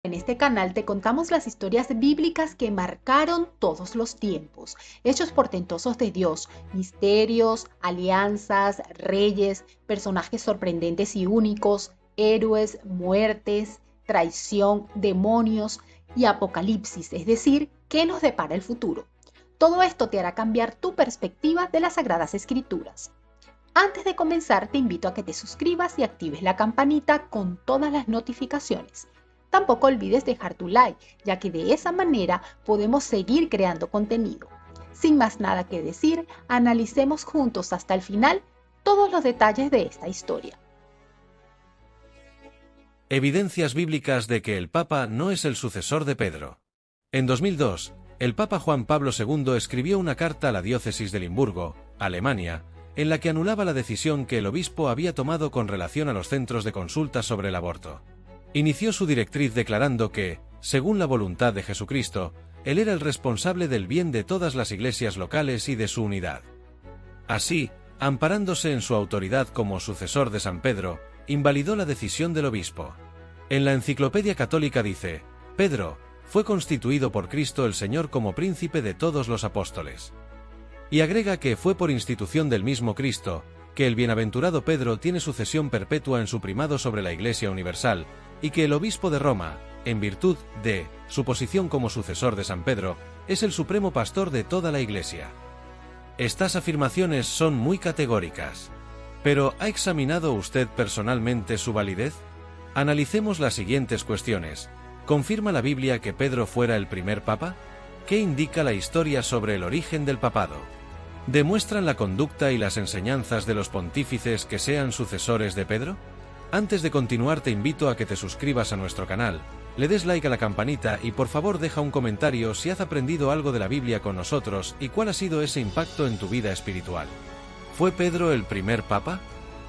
En este canal te contamos las historias bíblicas que marcaron todos los tiempos, hechos portentosos de Dios, misterios, alianzas, reyes, personajes sorprendentes y únicos, héroes, muertes, traición, demonios y apocalipsis, es decir, qué nos depara el futuro. Todo esto te hará cambiar tu perspectiva de las Sagradas Escrituras. Antes de comenzar, te invito a que te suscribas y actives la campanita con todas las notificaciones. Tampoco olvides dejar tu like, ya que de esa manera podemos seguir creando contenido. Sin más nada que decir, analicemos juntos hasta el final todos los detalles de esta historia. Evidencias bíblicas de que el Papa no es el sucesor de Pedro. En 2002, el Papa Juan Pablo II escribió una carta a la diócesis de Limburgo, Alemania, en la que anulaba la decisión que el obispo había tomado con relación a los centros de consulta sobre el aborto. Inició su directriz declarando que, según la voluntad de Jesucristo, él era el responsable del bien de todas las iglesias locales y de su unidad. Así, amparándose en su autoridad como sucesor de San Pedro, invalidó la decisión del obispo. En la Enciclopedia Católica dice: Pedro fue constituido por Cristo el Señor como príncipe de todos los apóstoles. Y agrega que fue por institución del mismo Cristo, que el bienaventurado Pedro tiene sucesión perpetua en su primado sobre la Iglesia universal, y que el obispo de Roma, en virtud de su posición como sucesor de San Pedro, es el supremo pastor de toda la Iglesia. Estas afirmaciones son muy categóricas. Pero, ¿ha examinado usted personalmente su validez? Analicemos las siguientes cuestiones. ¿Confirma la Biblia que Pedro fuera el primer papa? ¿Qué indica la historia sobre el origen del papado? ¿Demuestran la conducta y las enseñanzas de los pontífices que sean sucesores de Pedro? Antes de continuar, te invito a que te suscribas a nuestro canal, le des like a la campanita y por favor deja un comentario si has aprendido algo de la Biblia con nosotros y cuál ha sido ese impacto en tu vida espiritual. ¿Fue Pedro el primer papa?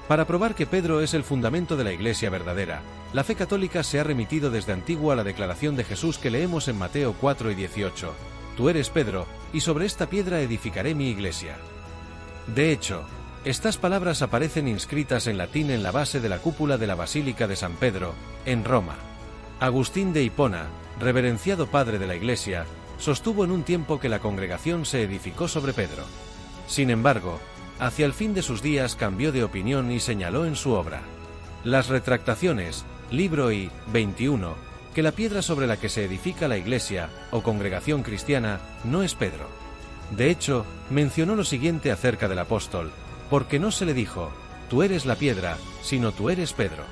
Para probar que Pedro es el fundamento de la Iglesia verdadera, la fe católica se ha remitido desde antiguo a la declaración de Jesús que leemos en Mateo 4 y 18. Tú eres Pedro, y sobre esta piedra edificaré mi iglesia. De hecho, estas palabras aparecen inscritas en latín en la base de la cúpula de la Basílica de San Pedro, en Roma. Agustín de Hipona, reverenciado padre de la Iglesia, sostuvo en un tiempo que la congregación se edificó sobre Pedro. Sin embargo, hacia el fin de sus días cambió de opinión y señaló en su obra Las Retractaciones, libro I, 21, que la piedra sobre la que se edifica la Iglesia, o congregación cristiana, no es Pedro. De hecho, mencionó lo siguiente acerca del apóstol: porque no se le dijo, tú eres la piedra, sino tú eres Pedro.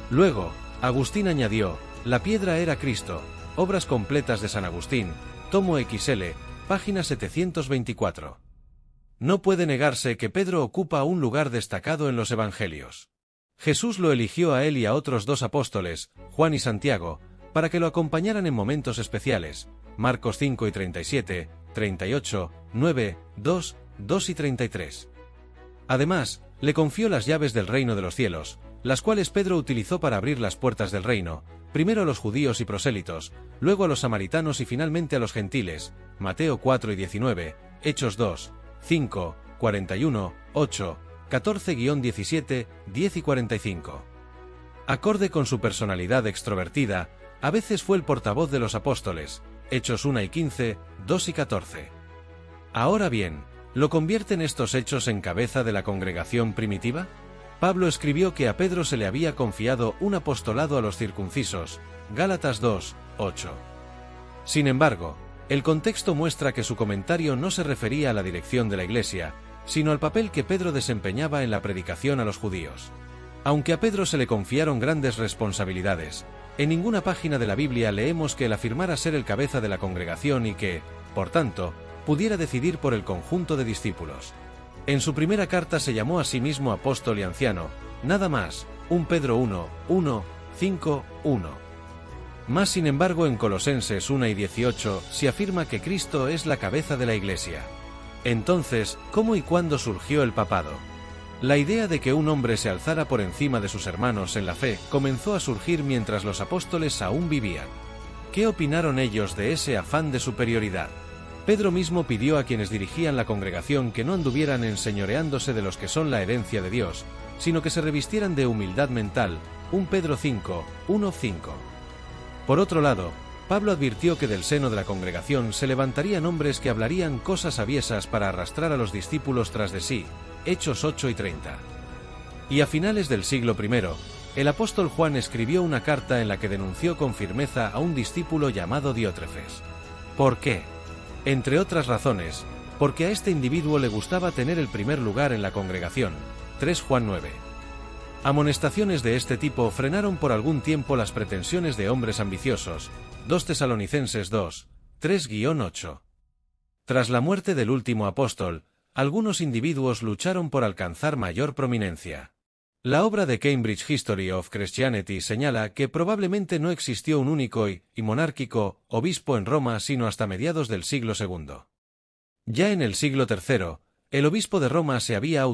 Luego, Agustín añadió, la piedra era Cristo, Obras completas de San Agustín, tomo XL, página 724. No puede negarse que Pedro ocupa un lugar destacado en los Evangelios. Jesús lo eligió a él y a otros dos apóstoles, Juan y Santiago, para que lo acompañaran en momentos especiales, Marcos 5 y 37, 38, 9, 2, 2 y 33. Además, le confió las llaves del reino de los cielos, las cuales Pedro utilizó para abrir las puertas del reino, primero a los judíos y prosélitos, luego a los samaritanos y finalmente a los gentiles, Mateo 4 y 19, Hechos 2, 5, 41, 8, 14-17, 10 y 45. Acorde con su personalidad extrovertida, a veces fue el portavoz de los apóstoles, Hechos 1 y 15, 2 y 14. Ahora bien, ¿lo convierten estos hechos en cabeza de la congregación primitiva? Pablo escribió que a Pedro se le había confiado un apostolado a los circuncisos, Gálatas 2, 8. Sin embargo, el contexto muestra que su comentario no se refería a la dirección de la Iglesia, sino al papel que Pedro desempeñaba en la predicación a los judíos. Aunque a Pedro se le confiaron grandes responsabilidades, en ninguna página de la Biblia leemos que él afirmara ser el cabeza de la congregación y que, por tanto, pudiera decidir por el conjunto de discípulos. En su primera carta se llamó a sí mismo apóstol y anciano, nada más, 1 Pedro 1, 1, 5, 1. Más sin embargo en Colosenses 1 y 18 se afirma que Cristo es la cabeza de la Iglesia. Entonces, ¿cómo y cuándo surgió el papado? La idea de que un hombre se alzara por encima de sus hermanos en la fe comenzó a surgir mientras los apóstoles aún vivían. ¿Qué opinaron ellos de ese afán de superioridad? Pedro mismo pidió a quienes dirigían la congregación que no anduvieran enseñoreándose de los que son la herencia de Dios, sino que se revistieran de humildad mental, 1 Pedro 5, 1-5. Por otro lado, Pablo advirtió que del seno de la congregación se levantarían hombres que hablarían cosas aviesas para arrastrar a los discípulos tras de sí, Hechos 8 y 30. Y a finales del siglo I, el apóstol Juan escribió una carta en la que denunció con firmeza a un discípulo llamado Diótrefes. ¿Por qué? Entre otras razones, porque a este individuo le gustaba tener el primer lugar en la congregación, 3 Juan 9. Amonestaciones de este tipo frenaron por algún tiempo las pretensiones de hombres ambiciosos, 2 Tesalonicenses 2, 3-8. Tras la muerte del último apóstol, algunos individuos lucharon por alcanzar mayor prominencia. La obra de Cambridge History of Christianity señala que probablemente no existió un único y monárquico obispo en Roma sino hasta mediados del siglo II. Ya en el siglo III, el obispo de Roma se había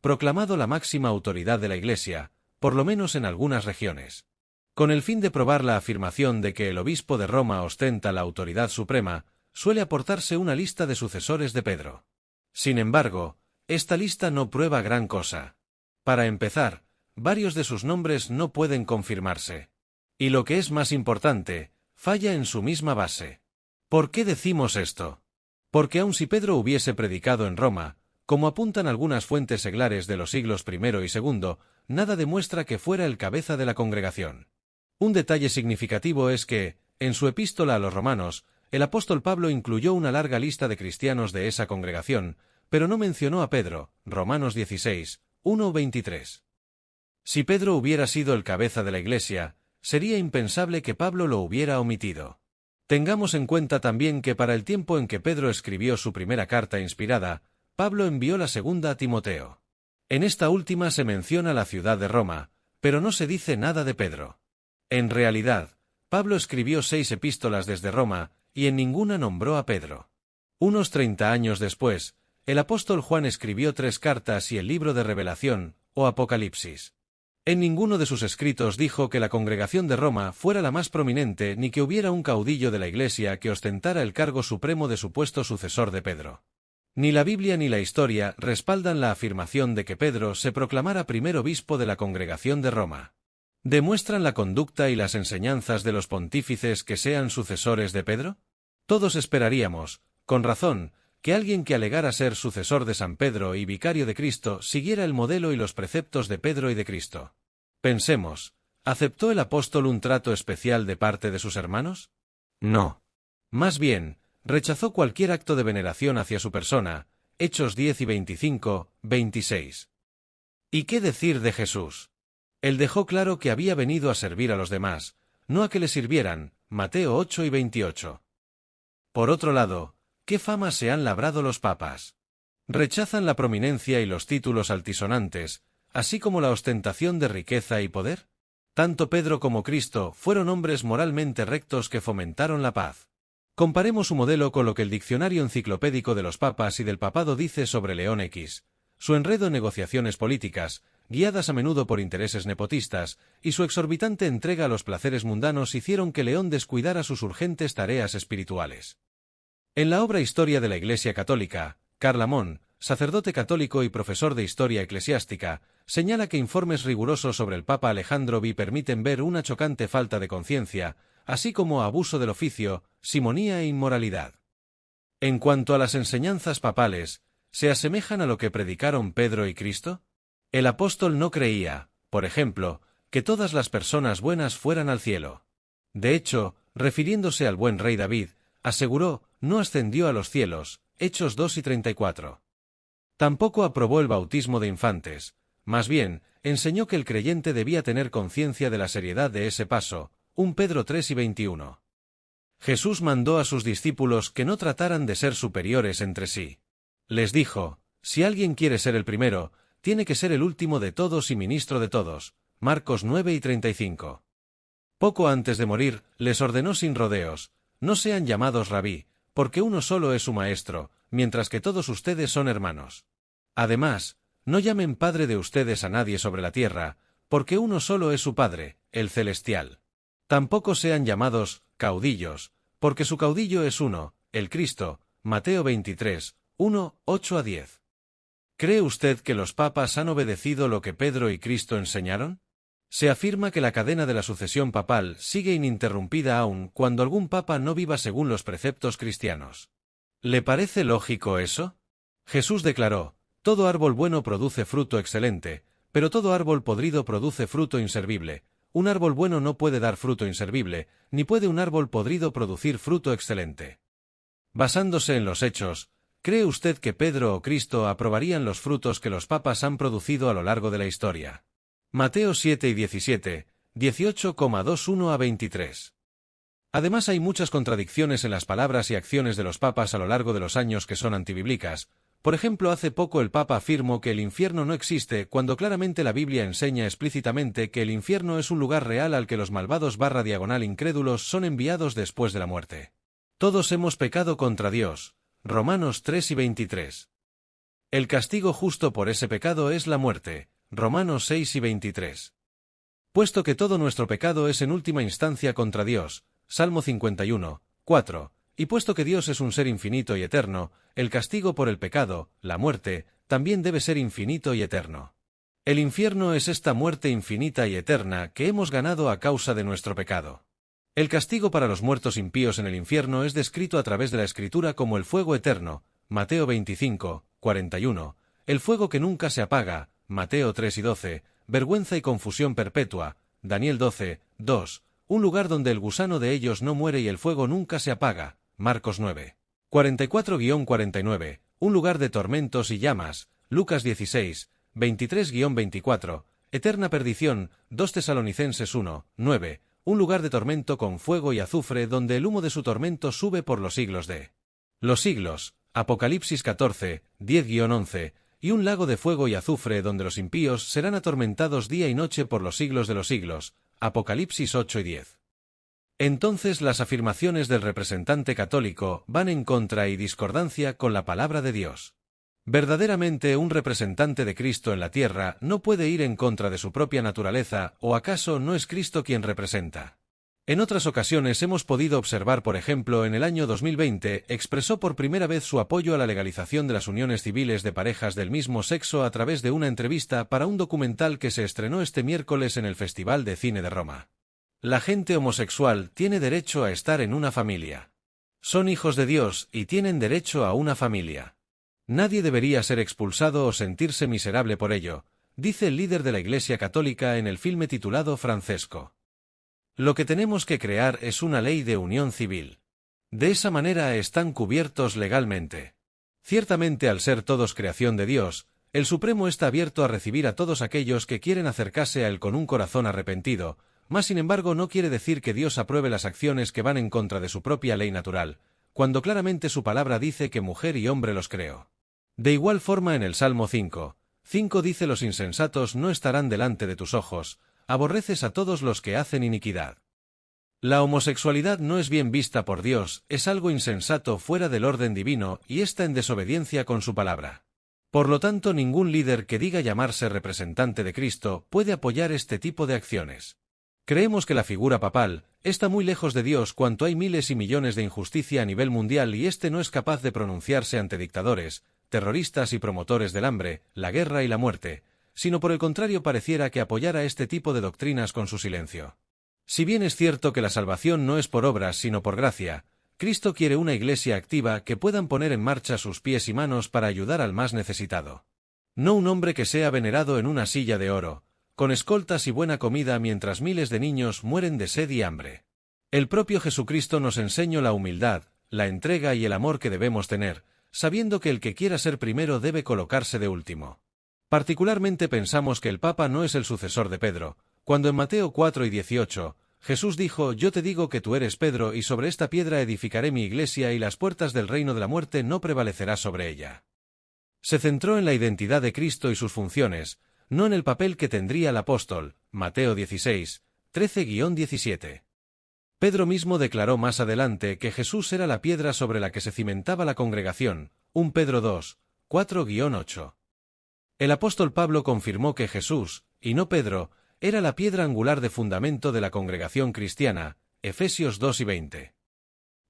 proclamado la máxima autoridad de la Iglesia, por lo menos en algunas regiones. Con el fin de probar la afirmación de que el obispo de Roma ostenta la autoridad suprema, suele aportarse una lista de sucesores de Pedro. Sin embargo, esta lista no prueba gran cosa. Para empezar, varios de sus nombres no pueden confirmarse. Y lo que es más importante, falla en su misma base. ¿Por qué decimos esto? Porque aun si Pedro hubiese predicado en Roma, como apuntan algunas fuentes seglares de los siglos I y II, nada demuestra que fuera el cabeza de la congregación. Un detalle significativo es que, en su epístola a los romanos, el apóstol Pablo incluyó una larga lista de cristianos de esa congregación, pero no mencionó a Pedro, Romanos 16, 1-23. Si Pedro hubiera sido el cabeza de la Iglesia, sería impensable que Pablo lo hubiera omitido. Tengamos en cuenta también que para el tiempo en que Pedro escribió su primera carta inspirada, Pablo envió la segunda a Timoteo. En esta última se menciona la ciudad de Roma, pero no se dice nada de Pedro. En realidad, Pablo escribió 6 epístolas desde Roma, y en ninguna nombró a Pedro. Unos 30 años después, el apóstol Juan escribió 3 cartas y el libro de Revelación, o Apocalipsis. En ninguno de sus escritos dijo que la congregación de Roma fuera la más prominente ni que hubiera un caudillo de la Iglesia que ostentara el cargo supremo de supuesto sucesor de Pedro. Ni la Biblia ni la historia respaldan la afirmación de que Pedro se proclamara primer obispo de la congregación de Roma. ¿Demuestran la conducta y las enseñanzas de los pontífices que sean sucesores de Pedro? Todos esperaríamos, con razón, que alguien que alegara ser sucesor de San Pedro y vicario de Cristo siguiera el modelo y los preceptos de Pedro y de Cristo. Pensemos, ¿aceptó el apóstol un trato especial de parte de sus hermanos? No. Más bien, rechazó cualquier acto de veneración hacia su persona, Hechos 10 y 25, 26. ¿Y qué decir de Jesús? Él dejó claro que había venido a servir a los demás, no a que le sirvieran, Mateo 8 y 28. Por otro lado, ¿qué fama se han labrado los papas? ¿Rechazan la prominencia y los títulos altisonantes, así como la ostentación de riqueza y poder? Tanto Pedro como Cristo fueron hombres moralmente rectos que fomentaron la paz. Comparemos su modelo con lo que el diccionario enciclopédico de los papas y del papado dice sobre León X, su enredo en negociaciones políticas, guiadas a menudo por intereses nepotistas, y su exorbitante entrega a los placeres mundanos hicieron que León descuidara sus urgentes tareas espirituales. En la obra Historia de la Iglesia Católica, Karl Amon, sacerdote católico y profesor de historia eclesiástica, señala que informes rigurosos sobre el Papa Alejandro V permiten ver una chocante falta de conciencia, así como abuso del oficio, simonía e inmoralidad. En cuanto a las enseñanzas papales, ¿se asemejan a lo que predicaron Pedro y Cristo? El apóstol no creía, por ejemplo, que todas las personas buenas fueran al cielo. De hecho, refiriéndose al buen rey David, aseguró, no ascendió a los cielos, Hechos 2 y 34. Tampoco aprobó el bautismo de infantes, más bien, enseñó que el creyente debía tener conciencia de la seriedad de ese paso, 1 Pedro 3 y 21. Jesús mandó a sus discípulos que no trataran de ser superiores entre sí. Les dijo, si alguien quiere ser el primero, tiene que ser el último de todos y ministro de todos, Marcos 9 y 35. Poco antes de morir, les ordenó sin rodeos, no sean llamados rabí, porque uno solo es su maestro, mientras que todos ustedes son hermanos. Además, no llamen padre de ustedes a nadie sobre la tierra, porque uno solo es su Padre, el celestial. Tampoco sean llamados caudillos, porque su caudillo es uno, el Cristo, Mateo 23, 1, 8 a 10. ¿Cree usted que los papas han obedecido lo que Pedro y Cristo enseñaron? Se afirma que la cadena de la sucesión papal sigue ininterrumpida aun cuando algún papa no viva según los preceptos cristianos. ¿Le parece lógico eso? Jesús declaró: todo árbol bueno produce fruto excelente, pero todo árbol podrido produce fruto inservible. Un árbol bueno no puede dar fruto inservible, ni puede un árbol podrido producir fruto excelente. Basándose en los hechos, ¿cree usted que Pedro o Cristo aprobarían los frutos que los papas han producido a lo largo de la historia? Mateo 7 y 17, 18,21 a 23. Además, hay muchas contradicciones en las palabras y acciones de los papas a lo largo de los años que son antibíblicas. Por ejemplo, hace poco el Papa afirmó que el infierno no existe cuando claramente la Biblia enseña explícitamente que el infierno es un lugar real al que los malvados / incrédulos son enviados después de la muerte. Todos hemos pecado contra Dios. Romanos 3 y 23. El castigo justo por ese pecado es la muerte. Romanos 6 y 23. Puesto que todo nuestro pecado es en última instancia contra Dios. Salmo 51, 4. Y puesto que Dios es un ser infinito y eterno, el castigo por el pecado, la muerte, también debe ser infinito y eterno. El infierno es esta muerte infinita y eterna que hemos ganado a causa de nuestro pecado. El castigo para los muertos impíos en el infierno es descrito a través de la Escritura como el fuego eterno, Mateo 25, 41, el fuego que nunca se apaga, Mateo 3 y 12, vergüenza y confusión perpetua, Daniel 12, 2, un lugar donde el gusano de ellos no muere y el fuego nunca se apaga, Marcos 9, 44-49, un lugar de tormentos y llamas, Lucas 16, 23-24, eterna perdición, 2 Tesalonicenses 1, 9, un lugar de tormento con fuego y azufre donde el humo de su tormento sube por los siglos de los siglos, Apocalipsis 14, 10-11, y un lago de fuego y azufre donde los impíos serán atormentados día y noche por los siglos de los siglos, Apocalipsis 8 y 10. Entonces las afirmaciones del representante católico van en contra y discordancia con la palabra de Dios. Verdaderamente un representante de Cristo en la tierra no puede ir en contra de su propia naturaleza, ¿o acaso no es Cristo quien representa? En otras ocasiones hemos podido observar, por ejemplo, en el año 2020, expresó por primera vez su apoyo a la legalización de las uniones civiles de parejas del mismo sexo a través de una entrevista para un documental que se estrenó este miércoles en el Festival de Cine de Roma. La gente homosexual tiene derecho a estar en una familia. Son hijos de Dios y tienen derecho a una familia. Nadie debería ser expulsado o sentirse miserable por ello, dice el líder de la Iglesia Católica en el filme titulado Francesco. Lo que tenemos que crear es una ley de unión civil. De esa manera están cubiertos legalmente. Ciertamente, al ser todos creación de Dios, el Supremo está abierto a recibir a todos aquellos que quieren acercarse a Él con un corazón arrepentido, mas sin embargo no quiere decir que Dios apruebe las acciones que van en contra de su propia ley natural, cuando claramente su palabra dice que mujer y hombre los creó. De igual forma en el Salmo 5, 5 dice: los insensatos no estarán delante de tus ojos, aborreces a todos los que hacen iniquidad. La homosexualidad no es bien vista por Dios, es algo insensato fuera del orden divino y está en desobediencia con su palabra. Por lo tanto, ningún líder que diga llamarse representante de Cristo puede apoyar este tipo de acciones. Creemos que la figura papal está muy lejos de Dios cuanto hay miles y millones de injusticia a nivel mundial y éste no es capaz de pronunciarse ante dictadores, terroristas y promotores del hambre, la guerra y la muerte, sino por el contrario pareciera que apoyara este tipo de doctrinas con su silencio. Si bien es cierto que la salvación no es por obras sino por gracia, Cristo quiere una iglesia activa que puedan poner en marcha sus pies y manos para ayudar al más necesitado. No un hombre que sea venerado en una silla de oro, con escoltas y buena comida mientras miles de niños mueren de sed y hambre. El propio Jesucristo nos enseñó la humildad, la entrega y el amor que debemos tener, sabiendo que el que quiera ser primero debe colocarse de último. Particularmente pensamos que el Papa no es el sucesor de Pedro, cuando en Mateo 4 y 18, Jesús dijo: yo te digo que tú eres Pedro y sobre esta piedra edificaré mi iglesia y las puertas del reino de la muerte no prevalecerá sobre ella. Se centró en la identidad de Cristo y sus funciones, no en el papel que tendría el apóstol, Mateo 16, 13-17. Pedro mismo declaró más adelante que Jesús era la piedra sobre la que se cimentaba la congregación, 1 Pedro 2, 4-8. El apóstol Pablo confirmó que Jesús, y no Pedro, era la piedra angular de fundamento de la congregación cristiana, Efesios 2 y 20.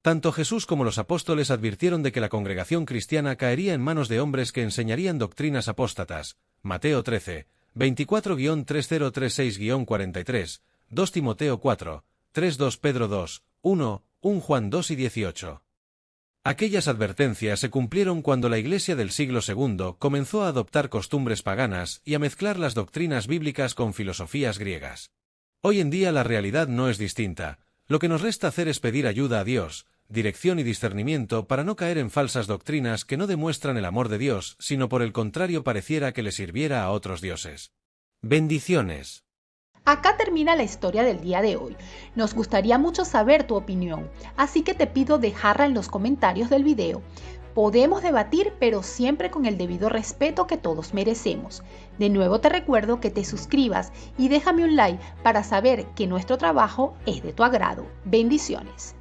Tanto Jesús como los apóstoles advirtieron de que la congregación cristiana caería en manos de hombres que enseñarían doctrinas apóstatas, Mateo 13, 24-3036-43, 2 Timoteo 4, 3-2 Pedro 2, 1, 1 Juan 2 y 18. Aquellas advertencias se cumplieron cuando la Iglesia del siglo II comenzó a adoptar costumbres paganas y a mezclar las doctrinas bíblicas con filosofías griegas. Hoy en día la realidad no es distinta. Lo que nos resta hacer es pedir ayuda a Dios, dirección y discernimiento para no caer en falsas doctrinas que no demuestran el amor de Dios, sino por el contrario pareciera que le sirviera a otros dioses. Bendiciones. Acá termina la historia del día de hoy. Nos gustaría mucho saber tu opinión, así que te pido dejarla en los comentarios del video. Podemos debatir, pero siempre con el debido respeto que todos merecemos. De nuevo te recuerdo que te suscribas y déjame un like para saber que nuestro trabajo es de tu agrado. Bendiciones.